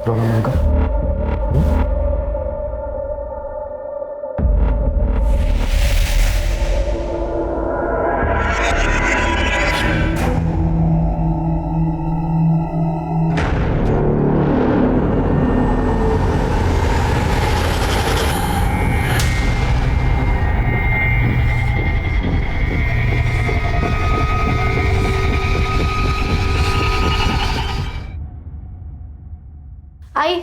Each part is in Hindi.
प्रॉब्लम है उनका? आई,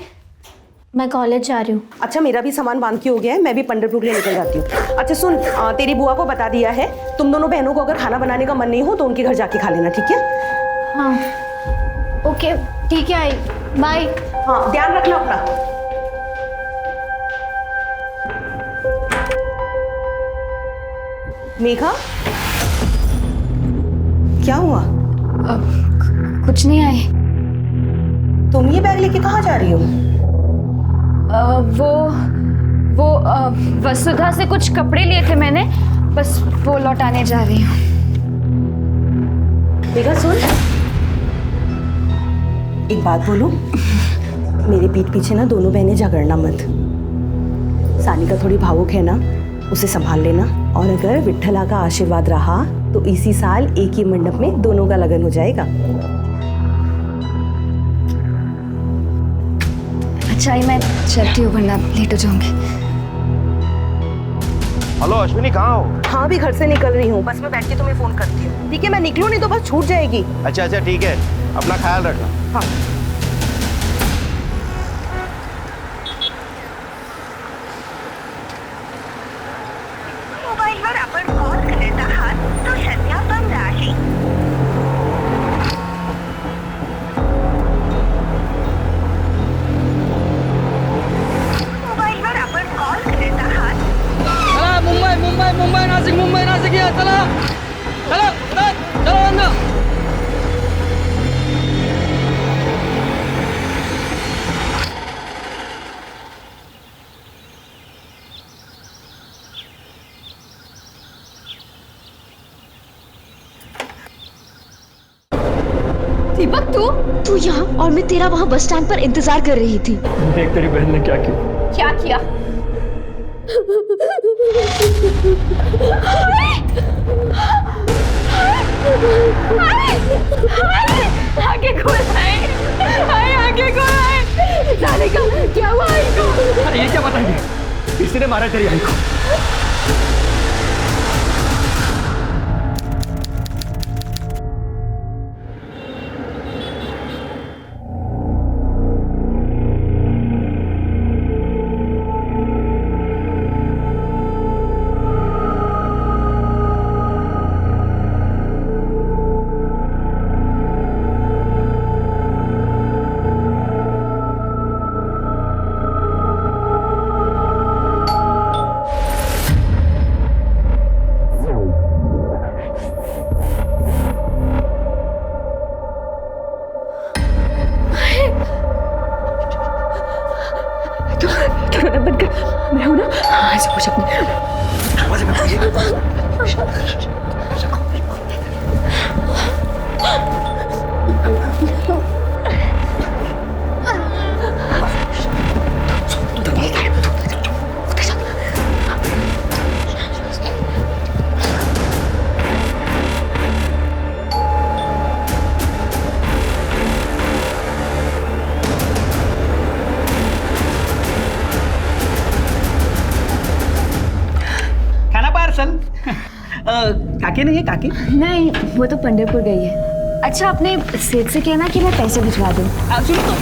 मैं कॉलेज जा रही हूँ। अच्छा, मेरा भी सामान बांध के हो गया है, मैं भी पंढरपुर के लिए निकल जाती हूँ। अच्छा सुन, तेरी बुआ को बता दिया है, तुम दोनों बहनों को अगर खाना बनाने का मन नहीं हो तो उनके घर जाके खा लेना, ठीक है? हाँ ओके, ठीक है आई, बाय। हाँ, ध्यान रखना अपना। मेघा, क्या हुआ? कुछ नहीं आई। तुम ये बैग लेके कहाँ जा रही हो? वो वसुधा से कुछ कपड़े लिए थे मैंने, बस वो लौटाने जा रही हूँ। मेघा सुन, एक बात बोलूं, मेरे पीठ पीछे ना दोनों बहनें झगड़ना मत। सानिका थोड़ी भावुक है ना, उसे संभाल लेना। और अगर विट्ठला का आशीर्वाद रहा तो इसी साल एक ही मंडप में दोनों का लगन हो जाएगा। अच्छा आई, मैं चलती हूँ वरना लेट हो जाऊंगी। हेलो अश्विनी, कहाँ हो? हाँ, अभी घर से निकल रही हूँ, बस मैं बैठ के तुम्हें फोन करती हूँ, ठीक है? मैं निकलूँ नहीं तो बस छूट जाएगी। अच्छा ठीक है, अपना ख्याल रखना। हाँ। मोबाईलवर आपण कॉल करत आहात तो सध्या बंद आहे. मोबाईलवर आपण कॉल करत आहात. चला मुंबई नाशिक या चला चला चला ना. दीपक, तू यहाँ और मैं तेरा वहाँ बस स्टैंड पर इंतजार कर रही थी। देख तेरी बहन ने क्या किया। क्या किया? आगे खोल आए, आगे खोल आए। जाने का क्या हुआ इनको? अरे ये क्या बताएंगे, किसी ने मारा तेरी आई को। मैं हूं ना, ऐसे कुछ अपने दरवाजे में काके नहीं है काके? नहीं, वो तो पंढरपुर गई है। अच्छा, अपने सेठ से कहना कि मैं पैसे भिजवा दूँ। सुनो तो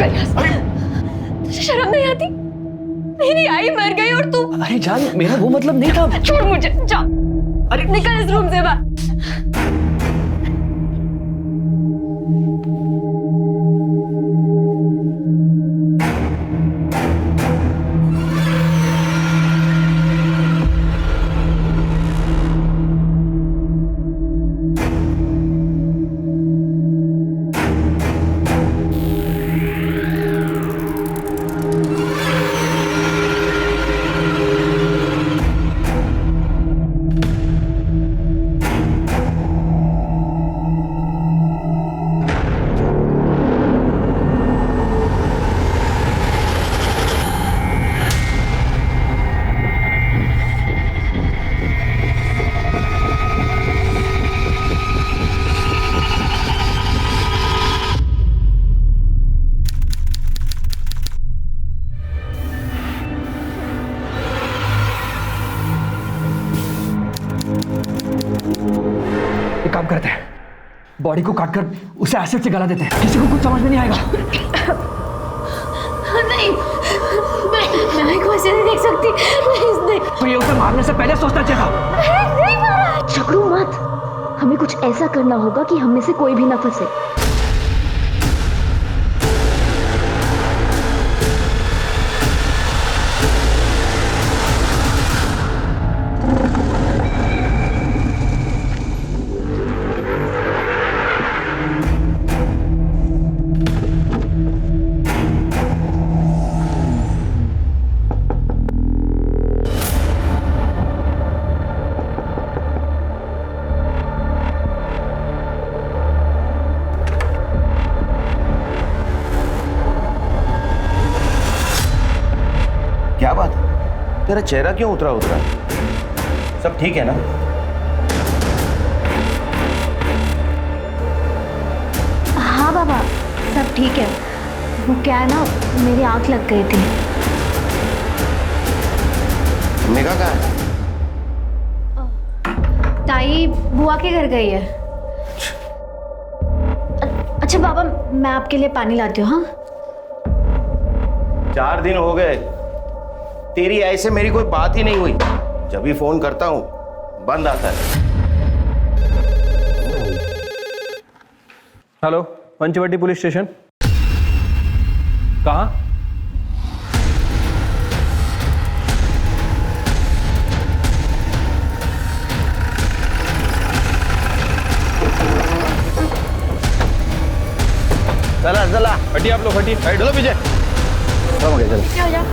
चल यहाँ से। तुझे शर्म नहीं आती? मेरी आई मर गई और तू। अरे जान, मेरा वो मतलब नहीं था। छोड़ मुझे, जा। अरे निकल इस रूम से बाहर। एक काम करते हैं, बॉडी को काटकर उसे एसिड से गला देते हैं, किसी को कुछ समझ में नहीं आएगा। नहीं, मैं आई को ऐसे नहीं देख सकती। प्लीज नहीं। तो ये उसे मारने से पहले सोचना चाहिए था। नहीं मारा। झगड़ू मत, हमें कुछ ऐसा करना होगा कि हम में से कोई भी ना फंसे। क्या बात है? तेरा चेहरा क्यों उतरा उतरा? सब ठीक है ना? हाँ बाबा, सब ठीक है। वो क्या है ना, मेरी आंख लग गई थी। मेघा कहाँ है? ताई बुआ के घर गई है। अच्छा बाबा, मैं आपके लिए पानी लाती हूँ। हाँ 4 दिन हो गए, तेरी ऐसे मेरी कोई बात ही नहीं हुई। जब भी फोन करता हूं बंद आता है। Hello, Panchavati police station. कहाँ? चला चला, हटिए आप लोग, हटिए। चलो पीछे। हो गया, चल। क्या हो जा?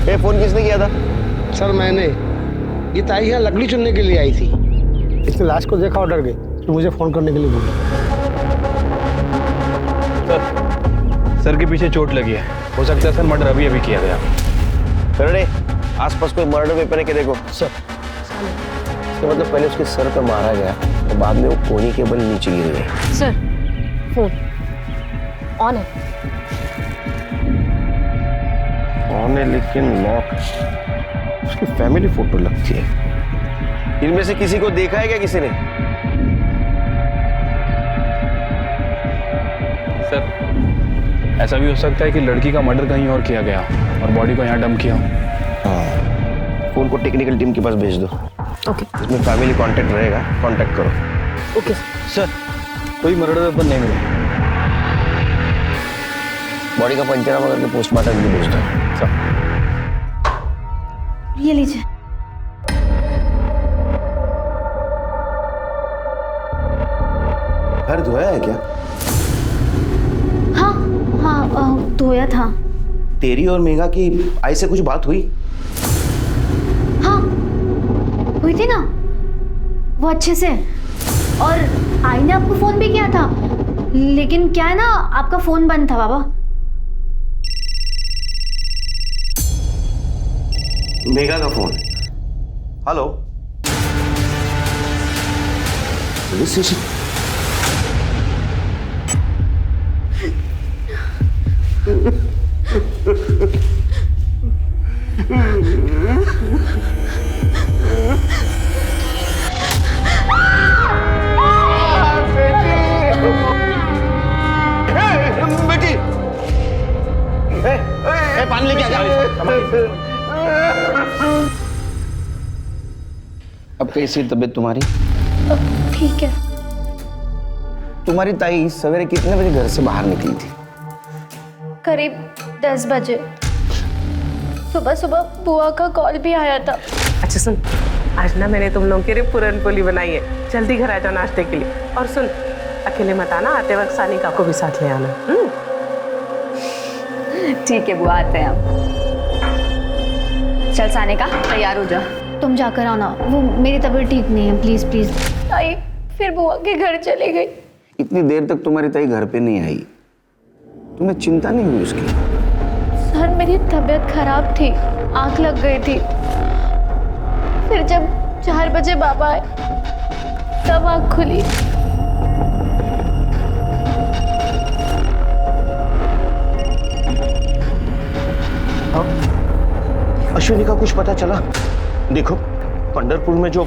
ये फोन किसने किया था? सर मैंने, ये ताई यहाँ लकड़ी चुनने के लिए आई थी। इसने लाश को देखा और डर गई, तो मुझे फोन करने के लिए बोला। सर के पीछे चोट लगी है, हो सकता है सर मर्डर अभी अभी किया गया। अरे आसपास कोई मर्डर वेपन है क्या? देखो सर तो मतलब पहले उसके सर पे मारा गया, तो बाद में वो कोनी के बल नीचे गिर गए। सर फोन ऑन है। ऑन है लेकिन लॉक। उसकी फैमिली फोटो लगती है। इनमें से किसी को देखा है क्या किसी ने? सर ऐसा भी हो सकता है कि लड़की का मर्डर कहीं और किया गया और बॉडी को यहाँ डंप किया। हाँ, फोन को टेक्निकल टीम के पास भेज दो। ओके इसमें फैमिली कांटेक्ट रहेगा, कांटेक्ट करो। ओके सर कोई मर्डर वेपन नहीं मिला। बॉडी का पंचनामा करके पोस्टमार्टम भी भेज दो। सर ये लीजिए। घर धोया है क्या? हाँ हाँ, धोया था। तेरी और मेघा की आई से कुछ बात हुई? हाँ हुई थी ना, वो अच्छे से। और आई ने आपको फोन भी किया था, लेकिन क्या है ना, आपका फोन बंद था बाबा। मेघा का फोन। Hello, police station. बेटी, पानी लेके आ जा। अब कैसी है तबीयत तुम्हारी? ठीक है। तुम्हारी ताई सवेरे कितने बजे घर से बाहर निकली थी? करीब 10 बजे। सुबह सुबह बुआ का कॉल भी आया था। अच्छा सुन, आज ना मैंने तुम लोगों के लिए पूरन पोली बनाई है, जल्दी घर आ जाओ नाश्ते के लिए। और सुन, अकेले मत आना, आते वक्त सानिका को भी साथ ले आना। ठीक है बुआ, आते हैं हम। चल सानिका, तैयार हो जा। तुम जाकर आओ ना, वो मेरी तबीयत ठीक नहीं है। Please please. ताई फिर बुआ के घर चली गई। इतनी देर तक तुम्हारी ताई घर पे नहीं आई, तुम्हें चिंता नहीं हुई उसकी? सर मेरी तबीयत खराब थी, आंख लग गई थी। फिर जब 4 बजे बाबा आए तब आंख खुली। अश्विनी का कुछ पता चला? देखो, पंढरपुर में जो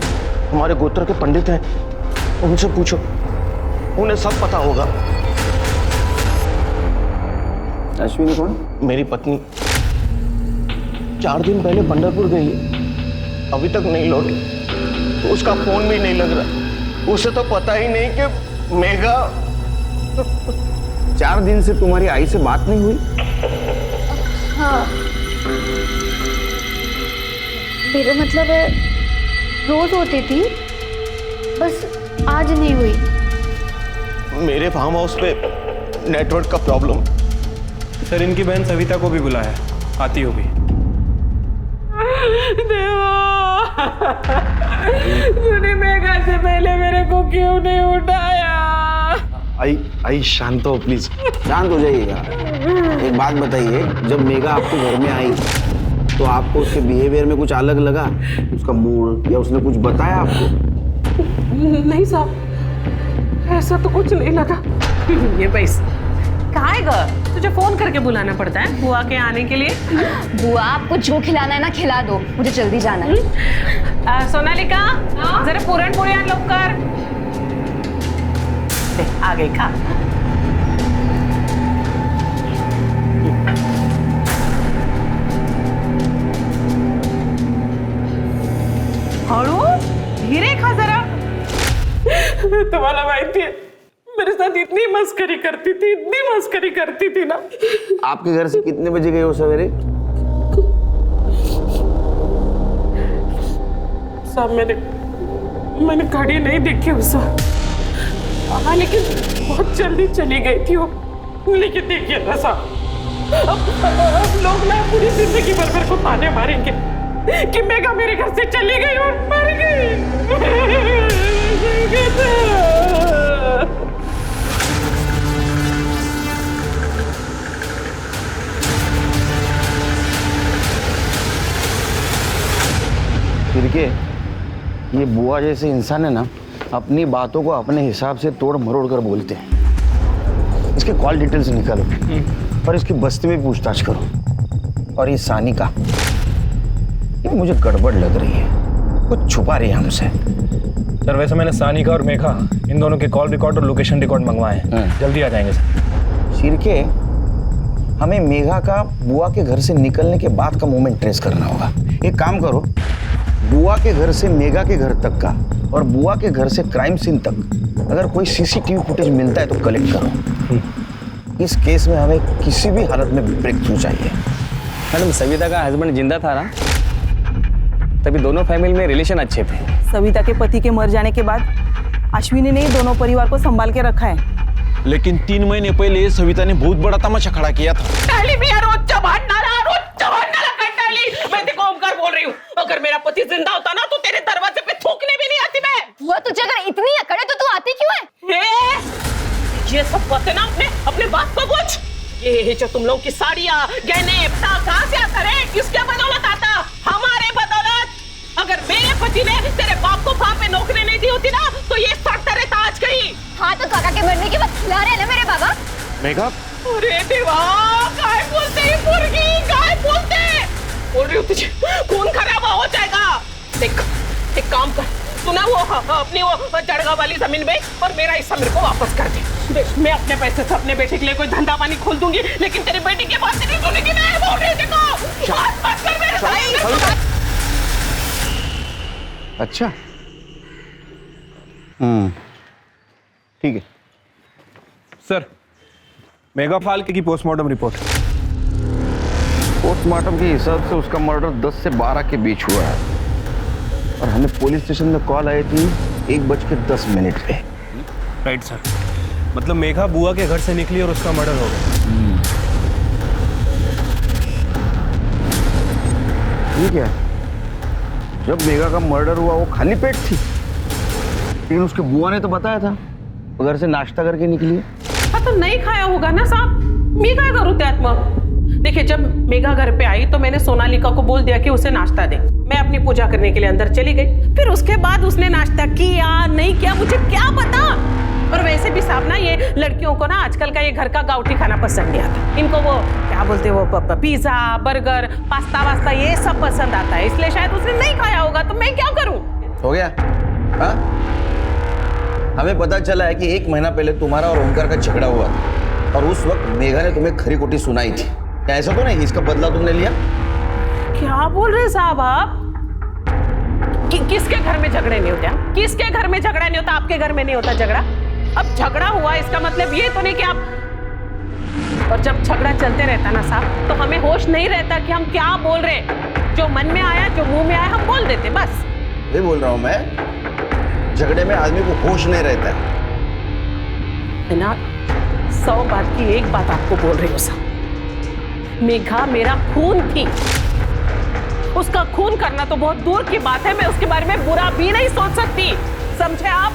हमारे गोत्र के पंडित हैं, उनसे पूछो, उन्हें सब पता होगा। अश्विनी कौन? मेरी पत्नी। 4 दिन पहले पंढरपुर गई है, अभी तक नहीं लौटी। तो उसका फोन भी नहीं लग रहा। उसे तो पता ही नहीं कि मेघा। 4 दिन से तुम्हारी आई से बात नहीं हुई? हाँ, मेरा मतलब है रोज होती थी, बस आज नहीं हुई। मेरे फार्म हाउस पे नेटवर्क का प्रॉब्लम। सर इनकी बहन सविता को भी बुलाया, आती होगी। तूने मेघा से पहले मेरे को क्यों नहीं उठाया? आई शांत हो प्लीज, शांत हो जाइएगा। एक बात बताइए, जब मेघा आपके घर में आई तो आपको उसके बिहेवियर में कुछ अलग लगा? उसका मूड या उसने कुछ बताया आपको? नहीं साहब, ऐसा तो कुछ नहीं लगा। ये पैस कहाँ है ग? तुझे फोन करके बुलाना पड़ता है बुआ के आने के लिए। बुआ आपको जो खिलाना है ना खिला दो, मुझे जल्दी जाना है। सोनालिका, जरा पूरन पोली आन लो कर। आ गई, खा। हळू, धीरे खा जरा। तुम्हाला माहिती है, मेरे साथ इतनी मस्करी करती थी, इतनी मस्करी करती थी ना। आपके घर से कितने बजे गए हो सवेरे? साहब मैंने घड़ी नहीं देखी उस वक्त। हाँ, लेकिन बहुत जल्दी चली गई थी वो। लेकिन देखिए ना साहब, अब लोग ना पूरी जिंदगी भर मेरे को ताने मारेंगे कि मेघा मेरे घर से चली गई और मर गई। फिर के ये बुआ जैसे इंसान है ना, अपनी बातों को अपने हिसाब से तोड़ मरोड़ कर बोलते हैं। इसके कॉल डिटेल्स निकालो और इसकी बस्ती में पूछताछ करो। और ये सानिका, ये मुझे गड़बड़ लग रही है, कुछ छुपा रही है हमसे। सर वैसे मैंने सानिका और मेघा इन दोनों के कॉल रिकॉर्ड और लोकेशन रिकॉर्ड मंगवाए हैं, जल्दी आ जाएंगे सर। शिरके, हमें मेघा का बुआ के घर से निकलने के बाद का मोमेंट ट्रेस करना होगा। एक काम करो, बुआ के घर से मेघा के घर तक का और बुआ के घर से क्राइम सीन तक अगर कोई सीसीटीवी फुटेज मिलता है तो कलेक्ट करो। इस केस में हमें किसी भी हालत में ब्रेक थ्रू चाहिए। मैडम सविता का हस्बैंड जिंदा था ना, तभी दोनों फैमिली में रिलेशन अच्छे थे। सविता के पति के मर जाने के बाद अश्विनी ने दोनों परिवार को संभाल के रखा है। लेकिन 3 महीने पहले सविता ने बहुत बड़ा तमाशा खड़ा किया था। मैं देखो ओमकार बोल रही हूँ, अगर मेरा पति जिंदा होता ना तो तेरे दरवाजे पे थूकने भी नहीं आती मैं। बुआ तुझे अगर इतनी अकड़ है तो तू आती क्यों है? ये सब बातें ना अपने बाप को पूछ। ये जो तुम लोग की साड़ियाँ, गहने, कहाँ से आता है? किसके बदौलत आता? हमारे बदौलत। अगर मेरे पति ने तेरे बाप को वहाँ पे नौकरी नहीं दी होती ना तो ये सड़ता रहता आज कहीं। हाँ तो काका के मरने के बाद खिला रहे हैं ना मेरे बाबा। मेघा, अरे देवा, काय बोलते हैं मुर्गी, काय बोलते? बोल रही हूँ तुझे खून खराबा हो जाएगा। देख, एक काम कर, तू ना वो अपनी वो जड़गा वाली जमीन बेच और मेरा हिस्सा मेरे को वापस कर दे। मैं अपने पैसे से अपने बेटे के लिए कोई धंधा पानी खोल दूंगी, लेकिन तेरी बेटी की बात नहीं सुनेगी। मैं बोल रही थी को बात कर मेरे साथ। अच्छा, ठीक है सर, मेगा फाल्के की पोस्टमार्टम रिपोर्ट। पोस्टमार्टम के हिसाब से उसका मर्डर 10 से 12 के बीच हुआ है और हमें पुलिस स्टेशन में कॉल आई थी 1:10 पे। राइट सर, मतलब मेघा बुआ के घर से निकली और उसका मर्डर हो गया। ठीक है, जब मेघा का मर्डर हुआ वो खाली पेट थी, लेकिन उसके बुआ ने तो बताया था वो घर से नाश्ता करके निकली। हाँ तो नहीं खाया होगा ना साहब, मैं क्या करूँ त्यात मग। देखिए, जब मेघा घर पे आई तो मैंने सोनालिका को बोल दिया कि उसे नाश्ता दे। मैं अपनी पूजा करने के लिए अंदर चली गई, फिर उसके बाद उसने नाश्ता किया नहीं किया मुझे क्या पता। और वैसे भी साहब ना, ये लड़कियों को ना आजकल का ये घर का गाउठी खाना पसंद नहीं आता। इनको वो क्या बोलते वो पिज्जा, बर्गर, पास्ता वास्ता ये सब पसंद आता है, इसलिए शायद उसने नहीं खाया होगा। तो मैं क्या करूँ? हो गया। हाँ, हमें पता चला है कि 1 महीना पहले तुम्हारा और ओंकार का झगड़ा हुआ था और उस वक्त मेघा ने तुम्हें खरी खोटी सुनाई थी। क्या ऐसा तो नहीं इसका बदला तुमने लिया? क्या बोल रहे साहब आप? किसके घर में झगड़े नहीं होते? किसके घर में झगड़ा नहीं होता? आपके घर में नहीं होता झगड़ा? अब झगड़ा हुआ इसका मतलब ये तो नहीं कि आप। और जब झगड़ा चलते रहता ना साहब, तो हमें होश नहीं रहता कि हम क्या बोल रहे। जो मन में आया, जो मुंह में आया, हम बोल देते बस। ये बोल रहा हूं मैं, झगड़े में आदमी को होश नहीं रहता है ना। 100 बात की एक बात आपको बोल रही हूँ साहब, मेघा मेरा खून थी। उसका खून करना तो बहुत दूर की बात है, मैं उसके बारे में बुरा भी नहीं सोच सकती, समझे आप?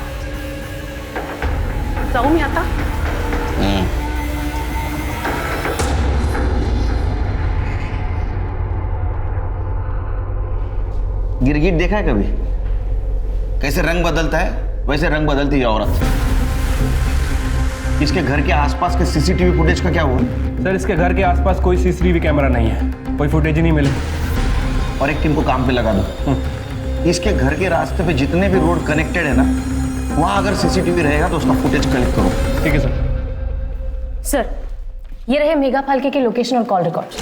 जाऊं मैं आता? गिरगिट देखा है कभी? कैसे रंग बदलता है, वैसे रंग बदलती है औरत। इसके घर के आसपास के सीसीटीवी फुटेज का क्या हुआ? सर, इसके घर के आसपास कोई सीसीटीवी कैमरा नहीं है, कोई फुटेज ही नहीं मिले। और एक टीम को काम पे लगा दो। इसके घर के रास्ते पे जितने भी रोड कनेक्टेड है ना, वहां अगर सीसीटीवी रहेगा तो उसका फुटेज कलेक्ट करो। ठीक है सर। सर, ये रहे मेघा फाल्के के लोकेशन और कॉल रिकॉर्ड्स।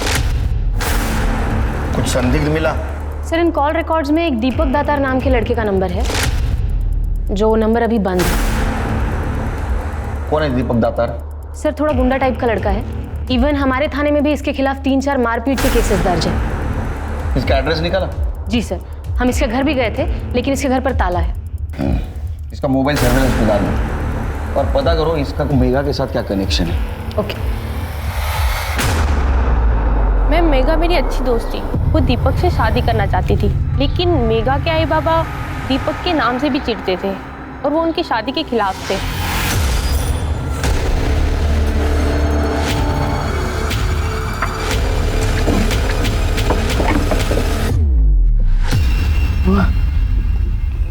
कुछ संदिग्ध मिला? सर, इन कॉल रिकॉर्ड्स में एक दीपक दातार नाम के लड़के का नंबर है, जो नंबर अभी बंद है। कौन है दीपक दातार? सर, थोड़ा गुंडा टाइप का लड़का है। इवन हमारे थाने में भी इसके खिलाफ 3-4 मारपीट के केसेस दर्ज हैं। इसका एड्रेस निकाला? जी सर, हम इसके घर भी गए थे, लेकिन इसके घर पर ताला है। इसका मोबाइल सर्वेलेंस में डाल दो और पता करो इसका मेघा के साथ क्या कनेक्शन है। ओके। मैम, मेघा मेरी अच्छी दोस्त थी। वो दीपक से शादी करना चाहती थी, लेकिन मेघा के आई बाबा दीपक के नाम से भी चिढ़ते थे और वो उनकी शादी के खिलाफ थे।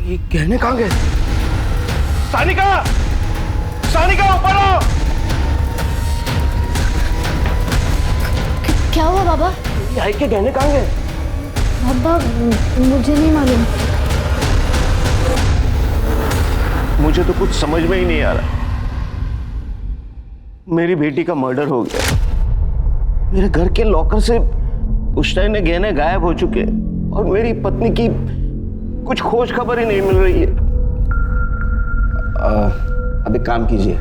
ये गहने कहाँ गए? सानिका! सानिका, ऊपर आओ! क्या हुआ बाबा? ये के गहने कहाँ गए? बाबा, मुझे नहीं मालूम। मुझे तो कुछ समझ में ही नहीं आ रहा। मेरी बेटी का मर्डर हो गया, मेरे घर के लॉकर से उस टाइम ने गहने गायब हो चुके और मेरी पत्नी की कुछ खोज खबर ही नहीं मिल रही है। अब एक काम कीजिए,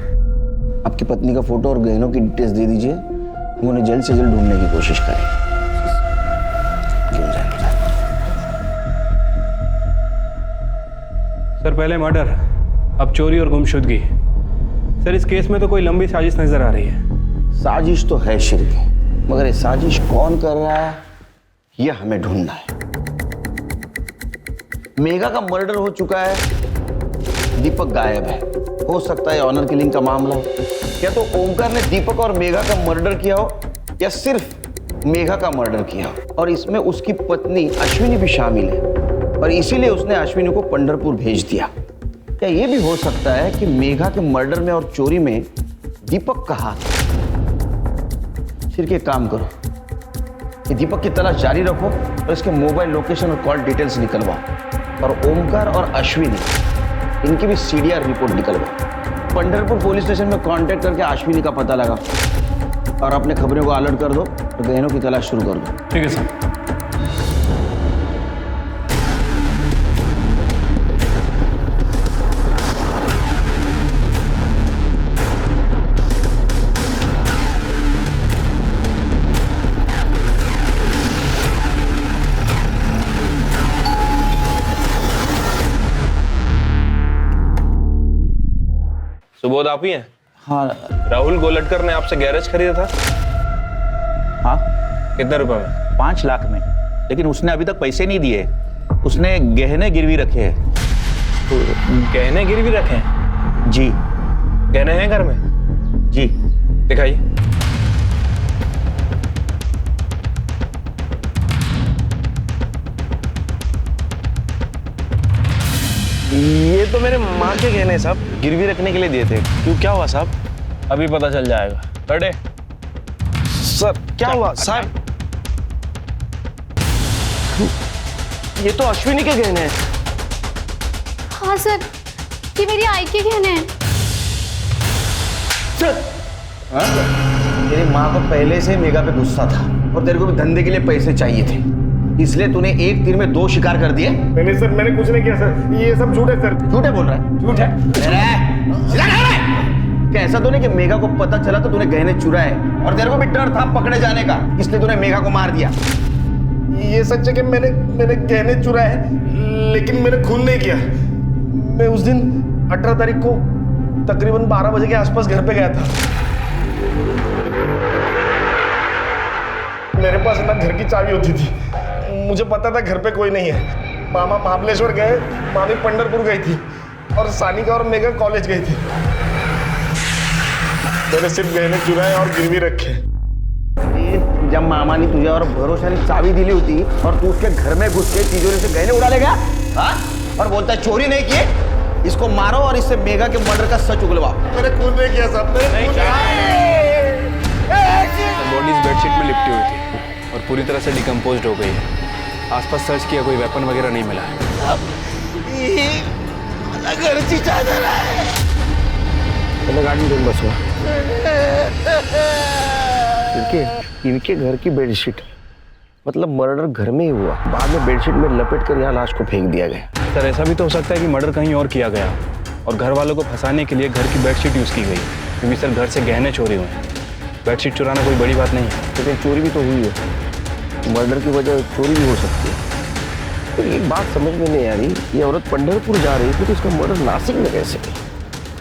आपकी पत्नी का फोटो और गहनों की डिटेल्स दे दीजिए, हम उन्हें जल्द से जल्द ढूंढने की कोशिश करें। सर, पहले मर्डर, अब चोरी और गुमशुदगी। सर, इस केस में तो कोई लंबी साजिश नजर आ रही है। साजिश तो है शिरके, मगर ये साजिश कौन कर रहा है ये हमें ढूंढना है। मेघा का मर्डर हो चुका है, दीपक गायब है। हो सकता है ऑनर किलिंग का मामला हो, या तो ओमकार ने दीपक और मेघा का मर्डर किया हो, या सिर्फ मेघा का मर्डर किया हो और इसमें उसकी पत्नी अश्विनी भी शामिल है और इसीलिए उसने अश्विनी को पंढरपुर भेज दिया। क्या यह भी हो सकता है कि मेघा के मर्डर में और चोरी में दीपक का हाथ? सिर्फ एक काम करो, ये दीपक की तलाश जारी रखो और इसके मोबाइल लोकेशन और कॉल डिटेल्स निकलवाओ। और ओमकार और अश्विनी, इनकी भी सीडीआर रिपोर्ट निकल गई। पंढरपुर पुलिस स्टेशन में कांटेक्ट करके अश्विनी का पता लगा और अपने खबरों को अलर्ट कर दो तो गहनों की तलाश शुरू कर दो। ठीक है सर। सुबोध आप ही हैं? हाँ। राहुल गोलटकर ने आपसे गैरेज खरीदा था? हाँ। कितने रुपए में? 5 लाख में, लेकिन उसने अभी तक पैसे नहीं दिए। उसने गहने गिरवी रखे हैं। तो गहने गिरवी रखे हैं? जी। गहने हैं घर में? जी। दिखाइए। ये तो मेरे माँ के गहने साहब, गिरवी रखने के लिए दिए थे। क्यों, क्या हुआ साहब? अभी पता चल जाएगा। बड़े सर क्या हुआ साहब? ये तो अश्विनी के गहने हैं। हाँ सर, ये मेरी आई के गहने हैं। तेरी माँ को पहले से मेगा पे गुस्सा था और तेरे को भी धंधे के लिए पैसे चाहिए थे, इसलिए तूने एक तीर में 2 शिकार कर दिए। नहीं सर, मैंने कुछ नहीं किया सर, ये सब झूठ है सर। झूठे बोल रहा है? झूठ है। क्या ऐसा तो नहीं कि मेगा को पता चला तो तूने गहने चुराए और तेरे को भी डर था पकड़े जाने का, इसलिए तूने मेगा को मार दिया? ये सच है कि मैंने गहने चुराए, लेकिन मैंने खून नहीं किया। मैं उस दिन 18 तारीख को तकरीबन 12 बजे के आसपास घर पे गया था। मेरे पास ना घर की चाबी होती थी, मुझे पता था घर पे कोई नहीं है। मामा महाबलेश्वर गए, मामी पंढरपुर गई थी और सानिका और मेगा कॉलेज गई थी। मैंने सिर्फ गहने चुराए और गिरवी रखे। जब मामा ने तुझे और भरोसा ने चाबी दिली होती और तू उसके घर में घुस के तिजोरी से गहने उड़ा लेगा, हाँ? और बोलता है चोरी नहीं किए, इसको मारो और इससे मेगा के मर्डर का सच उगलवाओ। मैंने खून नहीं किया साहब। बॉडी इस बेडशीट में लिपटी हुई थी और पूरी तरह से डिकम्पोज्ड हो गई है। आसपास सर्च किया, कोई वेपन वगैरह नहीं मिला है। घर की चादर है। चलो गाड़ी में बस हुआ। इनके घर की बेडशीट, मतलब मर्डर घर में ही हुआ, बाद में बेडशीट में लपेट कर यहाँ लाश को फेंक दिया गया। सर ऐसा भी तो हो सकता है कि मर्डर कहीं और किया गया और घर वालों को फंसाने के लिए घर की बेडशीट यूज की गई, क्योंकि सर घर से गहने चोरी हुए हैं। बेडशीट चुराना कोई बड़ी बात नहीं है। लेकिन चोरी भी तो हुई है, मर्डर की वजह चोरी भी हो सकती है। तो एक बात समझ में नहीं आ रही, ये औरत पंढरपुर जा रही थी तो इसका मर्डर नासिक में कैसे किया?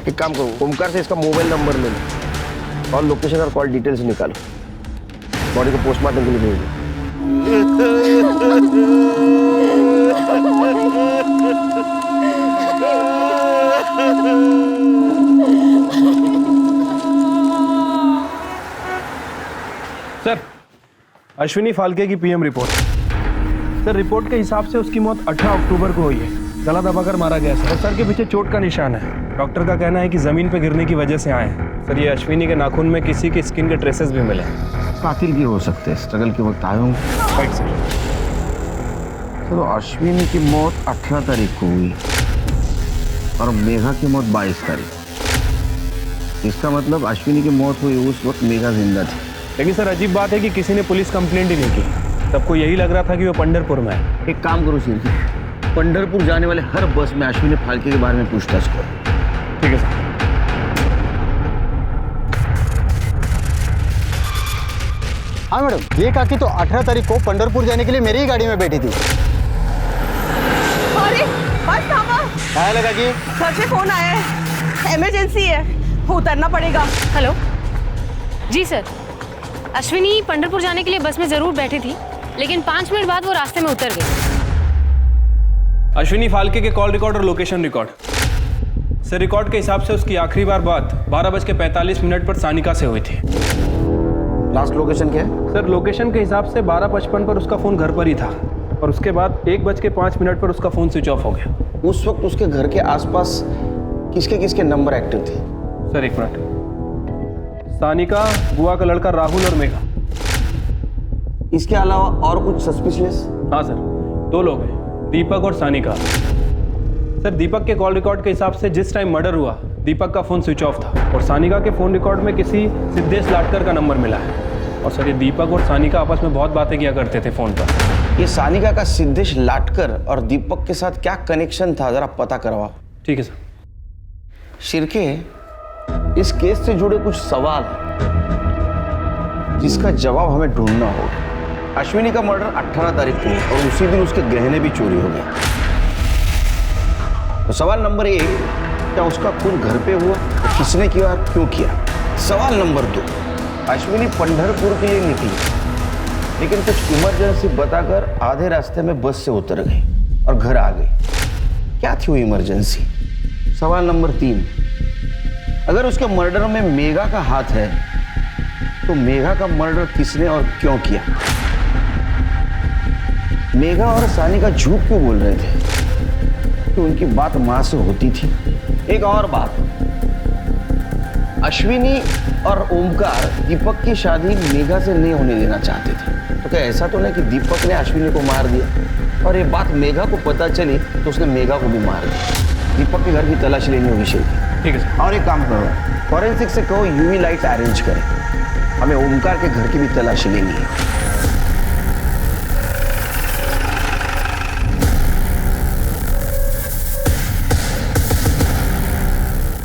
एक काम करो, ओमकार से इसका मोबाइल नंबर ले लो और लोकेशन और कॉल डिटेल्स निकालो, बॉडी को पोस्टमार्टम के लिए भेज दो। सर अश्विनी फाल्के की पीएम रिपोर्ट। सर रिपोर्ट के हिसाब से उसकी मौत 18 अक्टूबर को हुई है, गला दबाकर मारा गया सर, और सर के पीछे चोट का निशान है। डॉक्टर का कहना है कि जमीन पर गिरने की वजह से आए हैं। सर ये अश्विनी के नाखून में किसी की स्किन के ट्रेसेस भी मिले। कातिल भी हो सकते हैं, स्ट्रगल के वक्त आए होंगे। Right sir. तो अश्विनी की मौत 18 तारीख को हुई और मेघा की मौत 22 तारीख। इसका मतलब अश्विनी की मौत हुई उस वक्त मेघा जिंदा थी। लेकिन सर अजीब बात है कि किसी ने पुलिस कंप्लेंट ही नहीं की। सबको यही लग रहा था कि वो पंढरपुर में है। एक काम करो सिर्फ, पंढरपुर जाने वाले हर बस में अश्विनी फाल्के के बारे में पूछताछ करो। ठीक है सर। हाँ मैडम, ये काकी तो 18 तारीख को पंढरपुर जाने के लिए मेरी ही गाड़ी में बैठी थी। अरे बस थामा। क्या लगा कि सर से फोन आया है, इमरजेंसी है, उतरना पड़ेगा। हेलो जी सर, अश्विनी पंढरपुर जाने के लिए बस में जरूर बैठी थी, लेकिन 5 मिनट बाद वो रास्ते में उतर गई। अश्विनी फाल्के के कॉल रिकॉर्ड और लोकेशन रिकॉर्ड। सर रिकॉर्ड के हिसाब से उसकी आखिरी बार बात 12:45 पर सानिका से हुई थी। लास्ट लोकेशन क्या है? सर लोकेशन के हिसाब से 12:55 पर उसका फोन घर पर ही था और उसके बाद 1:05 पर उसका फोन स्विच ऑफ हो गया। उस वक्त उसके घर के आसपास किसके किसके नंबर एक्टिव थे? सर एक मिनट, सानिका, बुआ का लड़का राहुल और मेघा। इसके अलावा और कुछ सस्पिशियस? हाँ सर, 2 लोग हैं, दीपक और सानिका। सर, दीपक के कॉल रिकॉर्ड के हिसाब से जिस टाइम मर्डर हुआ दीपक का फ़ोन स्विच ऑफ था और सानिका के फ़ोन रिकॉर्ड में किसी सिद्धेश लाटकर का नंबर मिला है। और सर, ये दीपक और सानिका आपस में बहुत बातें किया करते थे फ़ोन पर। ये सानिका का सिद्धेश लाटकर और दीपक के साथ क्या कनेक्शन था, जरा पता करवाओ। ठीक है सर। शिर्के, इस केस से जुड़े कुछ सवाल जिसका जवाब हमें ढूंढना होगा। अश्विनी का मर्डर 18 तारीख को और उसी दिन उसके गहने भी चोरी हो गए। तो सवाल नंबर 1, क्या उसका खून घर पे हुआ? तो किसने किया, क्यों किया? सवाल नंबर 2, अश्विनी पंढरपुर के लिए निकली लेकिन कुछ इमरजेंसी बताकर आधे रास्ते में बस से उतर गई और घर आ गई। क्या थी वो इमरजेंसी? सवाल नंबर 3, अगर उसके मर्डर में मेघा का हाथ है तो मेघा का मर्डर किसने और क्यों किया? मेघा और सानिका झूठ क्यों बोल रहे थे कि उनकी बात मां से होती थी? एक और बात, अश्विनी और ओमकार दीपक की शादी मेघा से नहीं होने देना चाहते थे, तो क्या ऐसा तो नहीं कि दीपक ने अश्विनी को मार दिया और ये बात मेघा को पता चली तो उसने मेघा को भी मार दिया? दीपक के घर की तलाशी लेनी होगी शिल्पी। ठीक है सर। और एक काम करो, फॉरेंसिक से कहो यूवी लाइट्स अरेंज करें, हमें ओमकार के घर की भी तलाशी लेनी है।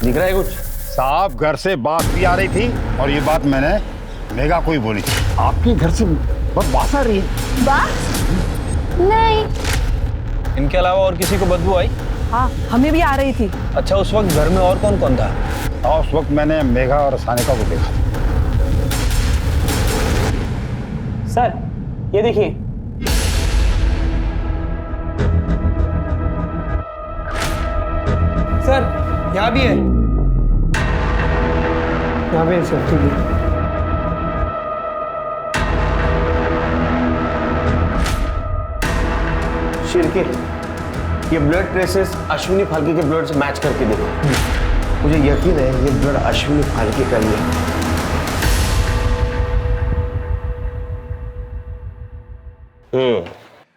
दिख रहा है कुछ? साहब, घर से बात भी आ रही थी और ये बात मैंने मेघा को ही बोली थी। आपके घर से बहुत बात आ रही है। बात? नहीं। इनके अलावा और किसी को बदबू आई? हाँ, हमें भी आ रही थी। अच्छा, उस वक्त घर में और कौन कौन था? और उस वक्त मैंने मेघा और सानिका को देखा। सर, ये देखिए। सर, यहाँ भी है। यहाँ पे सर, ठीक है। शिर्के, ये ब्लड ट्रेसेस अश्विनी फाल्के के ब्लड से मैच करके देखो। मुझे यकीन है ये ब्लड अश्विनी फाल्के का ही है।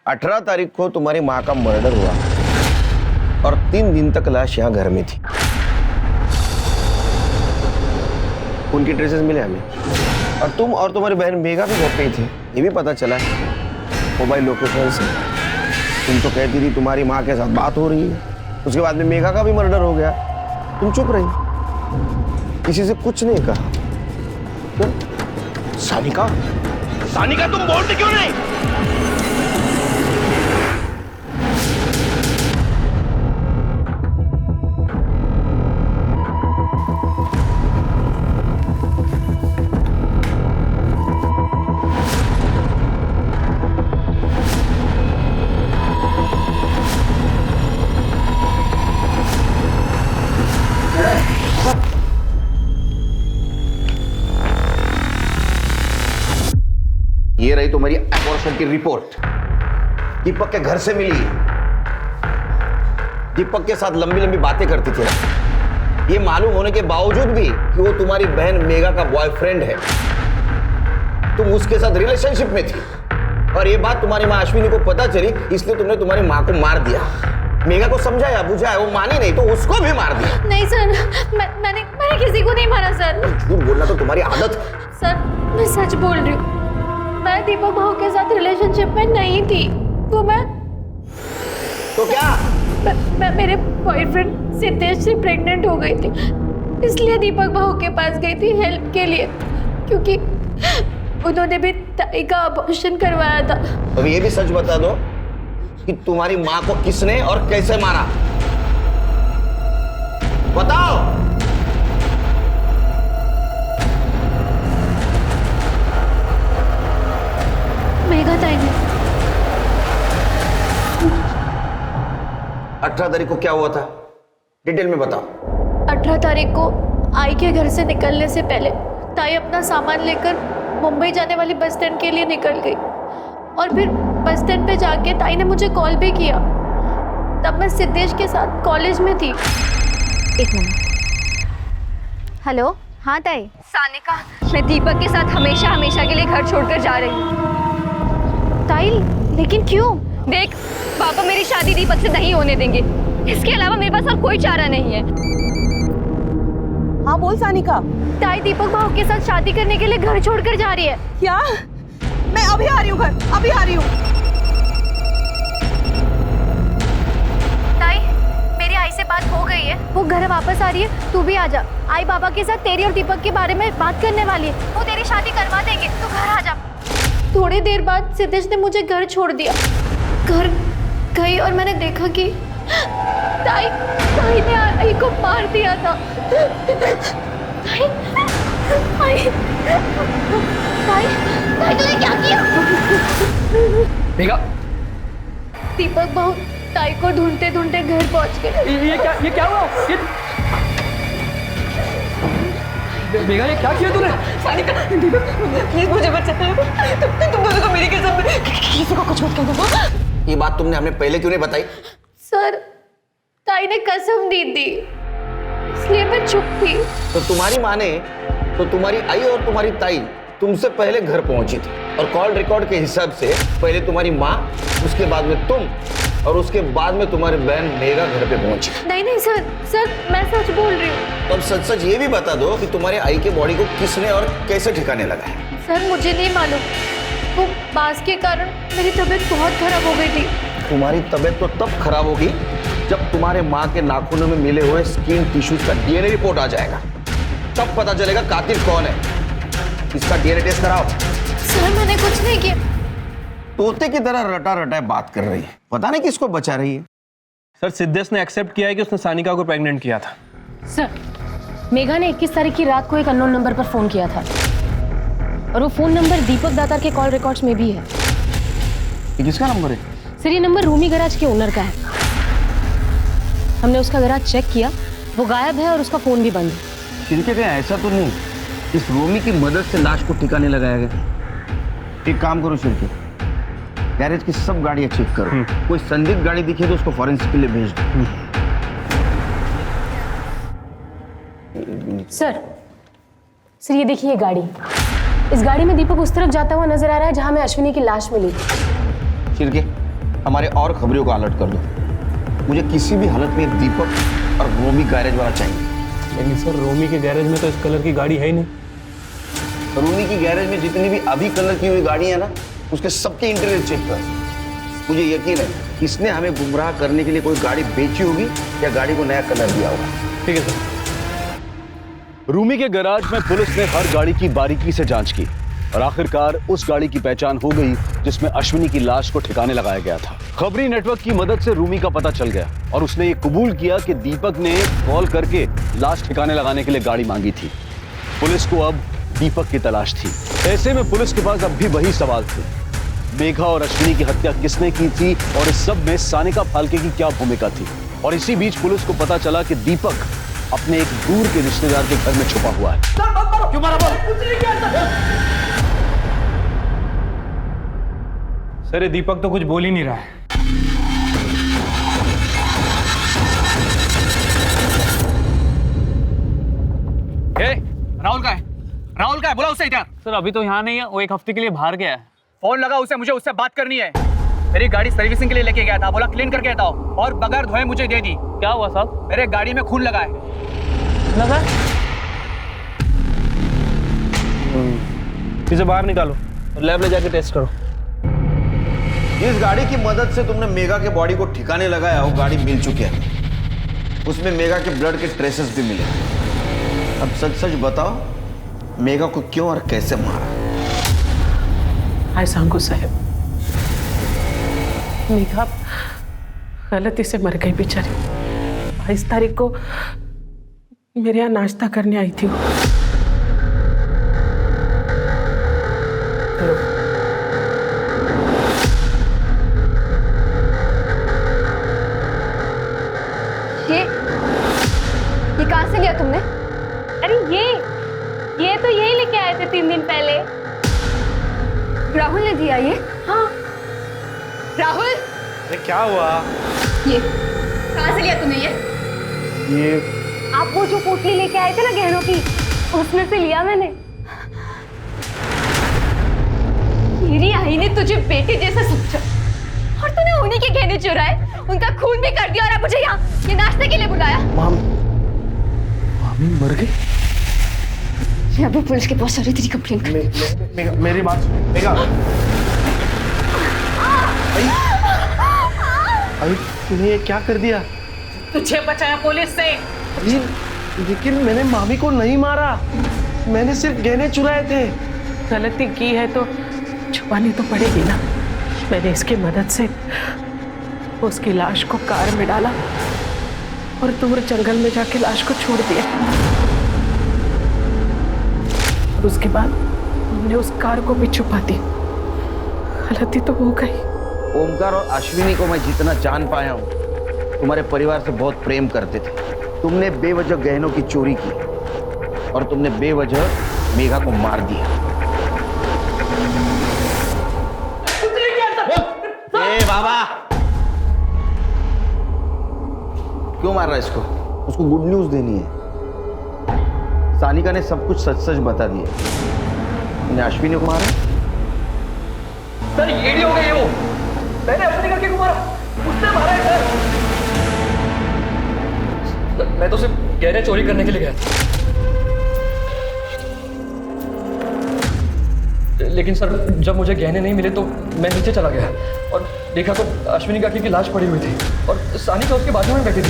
18 तारीख को तुम्हारी माँ का मर्डर हुआ और 3 दिन तक लाश यहाँ घर में थी। उनके ट्रेसेस मिले हमें और तुम और तुम्हारी बहन मेघा भी घर पे ही थे, ये भी पता चला मोबाइल लोकेशन से। तुम तो कहती थी तुम्हारी माँ के साथ बात हो रही है, उसके बाद में मेघा का भी मर्डर हो गया, तुम चुप रही, किसी से कुछ नहीं कहा। क्यों? सानिका, सानिका तुम बोलते क्यों नहीं? ये रही तुम्हारी अबॉर्शन की रिपोर्ट, दीपक के घर से मिली। दीपक के साथ लंबी लंबी बातें करती थी, ये मालूम होने के बावजूद भी कि वो तुम्हारी बहन मेघा का बॉयफ्रेंड है, तुम उसके साथ रिलेशनशिप में थी और ये बात तुम्हारी माँ अश्विनी को पता चली, इसलिए तुमने तुम्हारी माँ को मार दिया। मेघा को समझाया बुझाया, वो मानी नहीं तो उसको भी मार दिया। नहीं सर, मैंने किसी को नहीं मारा सर। झूठ बोलना तो तुम्हारी आदत है। सर, मैं सच बोल रही हूँ, मैं दीपक भाऊ के साथ रिलेशनशिप में नहीं थी। तो क्या? मैं मेरे बॉयफ्रेंड सिद्धेश से प्रेग्नेंट हो गई थी, इसलिए दीपक भाऊ के पास गई थी हेल्प के लिए, क्योंकि उन्होंने भी ताई का अबॉर्शन करवाया था। अब ये भी सच बता दो कि तुम्हारी माँ को किसने और कैसे मारा, बताओ। मेघा ताई ने। 18 तारीख को क्या हुआ था, डिटेल में बताओ। 18 तारीख को आई के घर से निकलने से पहले ताई अपना सामान लेकर मुंबई जाने वाली बस स्टैंड के लिए निकल गई और फिर बस स्टैंड पे जाके ताई ने मुझे कॉल भी किया। तब मैं सिद्धेश के साथ कॉलेज में थी। एक मिनट। हेलो, हाँ ताई। सानिका, मैं दीपक के साथ हमेशा हमेशा के लिए घर छोड़कर जा रही हूँ। ताई, लेकिन क्यों? देख पापा मेरी शादी दीपक से नहीं होने देंगे, इसके अलावा मेरे पास और कोई चारा नहीं है। हाँ बोल सानिका। ताई दीपक भाव के साथ शादी करने के लिए घर छोड़कर जा रही है। क्या? मैं अभी आ रही हूँ घर, अभी आ रही हूँ। ताई मेरी आई से बात हो गई है, वो घर वापस आ रही है, तू भी आ जा। आई बाबा के साथ तेरी और दीपक के बारे में बात करने वाली है, वो तेरी शादी करवा देंगे, तू घर आ जा। थोड़ी देर बाद सिद्धेश ने मुझे घर छोड़ दिया। घर गई और मैंने देखा कि ताई ने आई को मार दिया था। ताई तूने क्या किया? मेघा, दीपक भाऊ ताई को ढूंढते ढूंढते घर पहुंच गए। ये क्या हुआ? मेघा, ये क्या किया तूने? सानिका, दीपक प्लीज मुझे बचा। तुम दोनों को मेरी कसम, किसी को कुछ मत कहना। ये बात तुमने हमें पहले क्यों नहीं बताई? सर ताई ने कसम दी थी, इसलिए मैं चुप थी। तो तुम्हारी माँ ने तो तुम्हारी आई और तुम्हारी ताई तुमसे पहले घर पहुंची थी, और कॉल रिकॉर्ड के हिसाब से पहले तुम्हारी माँ, उसके बाद में तुम, और उसके बाद में तुम्हारी बहन मेघा घर पे पहुंची। नहीं सर मैं सच बोल रही हूँ। तो अब सच सच ये भी बता दो कि तुम्हारे आई के बॉडी को किसने और कैसे ठिकाने लगा है। सर मुझे नहीं मालूम, वो बास के कारण मेरी तबीयत बहुत खराब हो गई थी। तुम्हारी तबीयत तो तब खराब होगी जब तुम्हारे माँ के नाखूनों में मिले हुए स्किन टिश्यूज का डीएनए रिपोर्ट आ जाएगा, तब पता चलेगा कातिल कौन है। इसका डीएनए टेस्ट कराओ। सर मैंने कुछ नहीं किया। तोते की तरह रटा रटा बात कर रही है, पता नहीं किसको बचा रही है। सर सिद्धेश ने एक्सेप्ट किया है कि उसने सानिका को प्रेग्नेंट किया था। सर मेघा ने 21 तारीख की रात को एक अननोन नंबर पर फोन किया था, और वो फोन नंबर दीपक दातार के कॉल रिकॉर्ड्स में भी है। ये किसका नंबर है? सर ये नंबर रूमी गैराज के ओनर का है। हमने उसका गैराज चेक किया, वो गायब है और उसका फोन भी बंद है। शिरके क्या ऐसा तो नहीं इस रूमी की मदद से लाश को ठिकाने लगाया गया? एक काम करो शिरके, गैरेज की सब गाड़ियां चेक करो, कोई संदिग्ध गाड़ी दिखे तो उसको फॉरेंसिक के लिए भेज दो। सर ये देखिए ये गाड़ी, इस गाड़ी में दीपक उस तरफ जाता हुआ नजर आ रहा है जहां में अश्विनी की लाश मिली। शिरके हमारे और खबरियों को अलर्ट कर दो, मुझे किसी भी हालत में दीपक और रोमी गैरेज वाला चाहिए। लेकिन सर रोमी के गैरेज में तो इस कलर की गाड़ी है ही नहीं। रोमी की गैरेज में जितनी भी अभी कलर की हुई गाड़ी है ना, उसके सबके इंटीरियर चेक कर। मुझे यकीन है इसने हमें गुमराह करने के लिए कोई गाड़ी बेची होगी या गाड़ी को नया कलर दिया होगा। ठीक है सर। रूमी के गैराज में पुलिस ने हर गाड़ी की बारीकी से जांच की और आखिरकार उस गाड़ी की पहचान हो गई जिसमें अश्विनी की लाश को ठिकाने लगाया गया था। खबरी नेटवर्क की मदद से रूमी का पता चल गया और उसने ये कबूल किया कि दीपक ने कॉल करके लाश ठिकाने लगाने के लिए गाड़ी मांगी थी। पुलिस को अब दीपक की तलाश थी। ऐसे में पुलिस के पास अब भी वही सवाल थे, मेघा और अश्विनी की हत्या किसने की थी और इस सब में सानिका फाल्के की क्या भूमिका थी। और इसी बीच पुलिस को पता चला कि दीपक अपने एक दूर के रिश्तेदार के घर में छुपा हुआ है। क्यों मारा? सर ये दीपक तो कुछ बोल ही नहीं रहा है। राहुल का है? राहुल का है? बोला उसे इधर। सर अभी तो यहाँ नहीं है, वो एक हफ्ते के लिए बाहर गया है। फोन लगा उसे, मुझे उससे बात करनी है। मेरी गाड़ी सर्विसिंग के लिए लेके गया था, बोला क्लीन करके आता हूँ और बगैर धोए मुझे दे दी। क्या हुआ साहब? मेरे गाड़ी में खून लगा है। लगा? इसे बाहर निकालो और लैब ले जाके टेस्ट करो। जिस गाड़ी की मदद से तुमने मेघा के बॉडी को ठिकाने लगाया वो गाड़ी मिल चुकी है, उसमें मेघा के ब्लड के ट्रेसेस भी मिले। अब सच सच बताओ मेघा को क्यों और कैसे मारा? हाय सांगू साहब, मेघा गलती से मर गई बेचारी। 22 तारीख को मेरे यहाँ नाश्ता करने आई थी वो। ये कहाँ से लिया तुमने? अरे ये तो यही लेके आए थे 3 दिन पहले। राहुल ने दिया ये? हाँ। राहुल, अरे क्या हुआ? ये कहाँ से लिया तूने ये? आप वो जो पोटली लेके आए थे ना गहनों की, उसमें से लिया मैंने। मेरी आई ने तुझे बेटे जैसा समझा और तूने उन्हीं के गहने चुराए, उनका खून भी कर दिया और अब मुझे यहाँ ये नाश्ते के लिए बुलाया। मामी मर गई? मैं अभी पुलिस के पास आ रही तेरी कंप्लेन कर। मेरी बात सुन। मेघा, अरे तूने ये क्या कर दिया? तुझे बचाया पुलिस से। लेकिन मैंने मामी को नहीं मारा, मैंने सिर्फ गहने चुराए थे। गलती की है तो छुपानी तो पड़ेगी ना। मैंने इसकी मदद से उसकी लाश को कार में डाला और दूर जंगल में जाके लाश को छोड़ दिया। और उसके बाद हमने उस कार को भी छुपा दी। गलती तो हो गई। ओमकार और अश्विनी को मैं जितना जान पाया हूँ, तुम्हारे परिवार से बहुत प्रेम करते थे। तुमने बेवजह गहनों की चोरी की और तुमने बेवजह मेघा को मार दिया। ए बाबा, क्यों मार रहा है इसको? उसको गुड न्यूज देनी है। सानिका ने सब कुछ सच सच बता दिया। तुमने अश्विनी को मारा? सर ये नहीं हो गई वो। मैंने अपने करके को मारा, उसने मारा है सर। मैं तो सिर्फ गहने चोरी करने के लिए गया था। लेकिन सर जब मुझे गहने नहीं मिले तो मैं नीचे चला गया और देखा तो अश्विनी काकी की लाश पड़ी हुई थी और सानिका उसके बाजू में बैठी थी।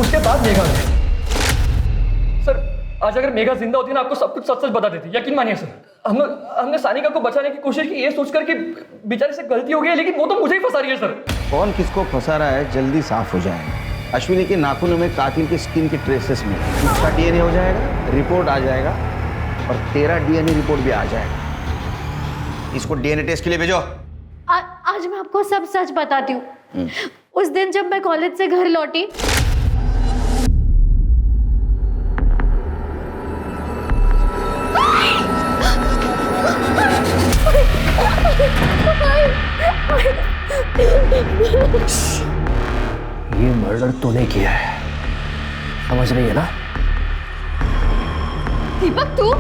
उसके बाद मेघा गई। सर आज अगर मेघा जिंदा होती ना, आपको सब कुछ सच सच बता देती, यकीन मानिए सर। हमने सानिका को बचाने की कोशिश की, ये सोचकर कि बेचारे से गलती हो गई है, लेकिन वो तो मुझे ही फंसा रही है सर। कौन किसको फंसा रहा है जल्दी साफ हो जाएगा। अश्विनी के नाखूनों में कातिल के स्किन के ट्रेसेस में उसका डीएनए हो जाएगा, रिपोर्ट आ जाएगा और तेरा डीएनए रिपोर्ट भी आ जाएगा। इसको डीएनए टेस्ट के लिए भेजो। आज मैं आपको सब सच बताती हूँ। उस दिन जब मैं कॉलेज से घर लौटी, ये मर्डर तूने किया है, समझ रही है ना? दीपक तू?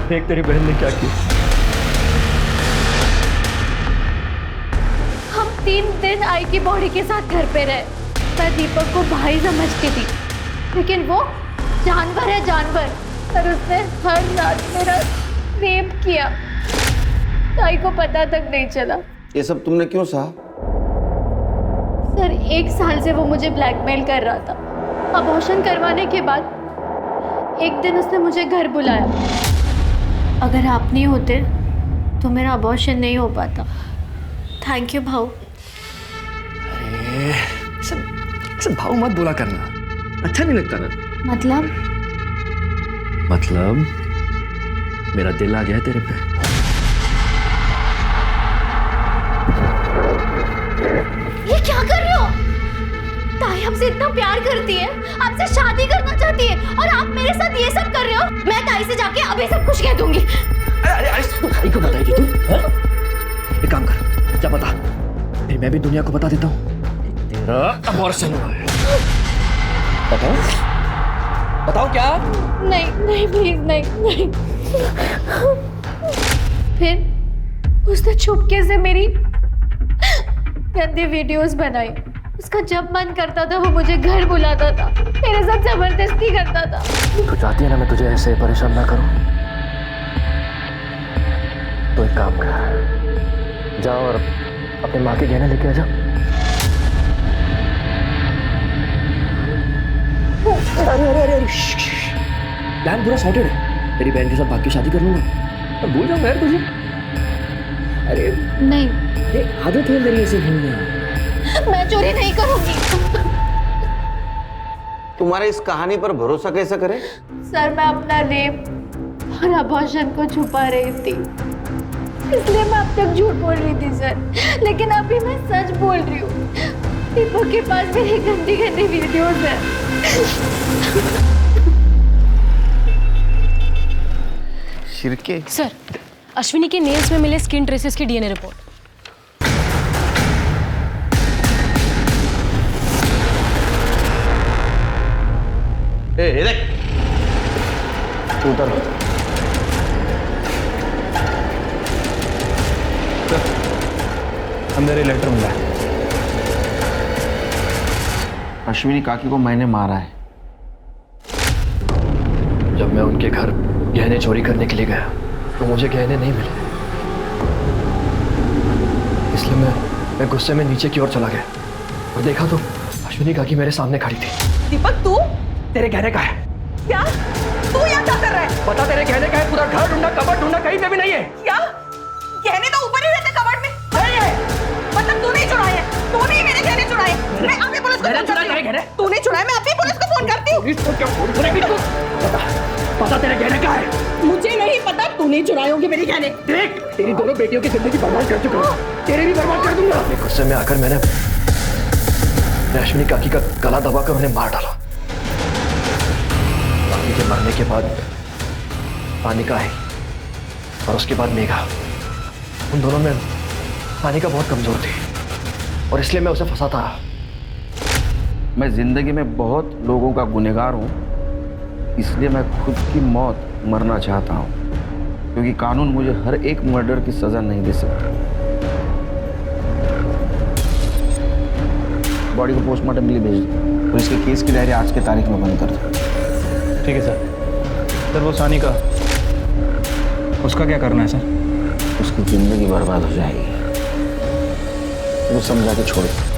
देख तेरी बहन ने क्या किया। हम 3 दिन आई की बॉडी के साथ घर पे रहे। मैं दीपक को भाई समझती थी, लेकिन वो जानवर है जानवर। और उसने हर रात मेरा रेप किया, ताई को पता तक नहीं चला। ये सब तुमने क्यों सहा? सर 1 साल से वो मुझे ब्लैकमेल कर रहा था। अबॉर्शन करवाने के बाद एक दिन उसने मुझे घर बुलाया। अगर आप नहीं होते तो मेरा अबॉर्शन नहीं हो पाता। थैंक यू भाऊ। सब भाव मत बोला करना, अच्छा नहीं लगता ना। मतलब मेरा दिल आ गया है तेरे पे। ये क्या कर रहे हो? ताई हमसे इतना प्यार करती है, आपसे शादी करना चाहती है, और आप मेरे साथ ये सब कर रहे हो। मैं ताई से जाके अभी सब कुछ कह दूंगी। अरे तू ताई को बताएगी तू? एक काम कर, क्या बता, फिर मैं भी दुनिया को बता देता हूँ तेरा अबॉर्शन हुआ है। बताओ क्या? नहीं प्लीज नहीं। फिर उसने चुपके से मेरी गंदी वीडियोस बनाई। उसका जब मन करता था वो मुझे घर बुलाता था, मेरे साथ जबरदस्ती करता था। तू चाहती है ना मैं तुझे ऐसे परेशान ना करूं? तो एक काम कर, जाओ और अपने माँ के गहने लेके आ जा। अरे प्लान पूरा सॉर्टेड है। तेरी बहन के साथ भाग की शादी कर लूंगा, मैं भूल जाऊंगा यार तुझे। अरे नहीं, आदत है मेरी ऐसे भूलना। मैं चोरी नहीं करूंगी। तुम्हारे इस कहानी पर भरोसा कैसे करें? सर मैं अपना रेप और अबॉर्शन को छुपा रही थी, इसलिए मैं अब तक झूठ बोल रही थी सर। लेकिन अभी मैं सच बोल रही हूँ। दीपक के पास मेरी गंदी गंदी वीडियोस है। शिरके सर, अश्विनी के नेल्स में मिले स्किन ट्रेसेस की डीएनए रिपोर्ट। देख, उतर। अंदर ये लेटर मिला है। अश्विनी काकी को मैंने मारा है। जब मैं उनके घर गहने चोरी करने के लिए गया तो मुझे गहने नहीं मिले, इसलिए मैं गुस्से में नीचे की ओर चला गया और देखा तो अश्विनी काकी मेरे सामने खड़ी थी। दीपक तू तेरे गहने का है। क्या तू यहाँ क्या कर रहा है? पता तेरे गहने का है, पूरा घर ढूंढा, कबर्ड ढूंढा, कहीं पे भी नहीं है। क्या गहने तो ऊपर ही रहते कबर्ड में? नहीं है। मतलब तूने ही चुराए हैं? तूने ही मेरे गहने चुराए? मैं अभी पुलिस को फोन करती हूँ। तूने चुराए, मैं अभी पुलिस को फोन करती हूँ। पता तेरे गहने का है? मुझे नहीं पता, तूने चुराए होंगे मेरे गहने। देख तेरी दोनों बेटियों की जिंदगी बर्बाद कर चुका हूँ, तेरे भी बर्बाद कर दूंगा। गुस्से में आकर मैंने अश्विनी काकी का गला दबाकर उन्हें मार डाला। काकी के मरने के बाद पानिका आई और उसके बाद मेघा। उन दोनों में पानिका बहुत कमजोर थी और इसलिए मैं उसे फंसाता रहा। मैं जिंदगी में बहुत लोगों का गुनहगार हूँ, इसलिए मैं खुद की मौत मरना चाहता हूँ, क्योंकि कानून मुझे हर एक मर्डर की सजा नहीं दे सकता। बॉडी को पोस्टमार्टम के लिए भेज दो और इसके केस की डायरी आज के तारीख में बंद कर दो। ठीक है सर। सर वो सानी का, उसका क्या करना है सर? उसकी जिंदगी बर्बाद हो जाएगी, वो समझा के छोड़ दो।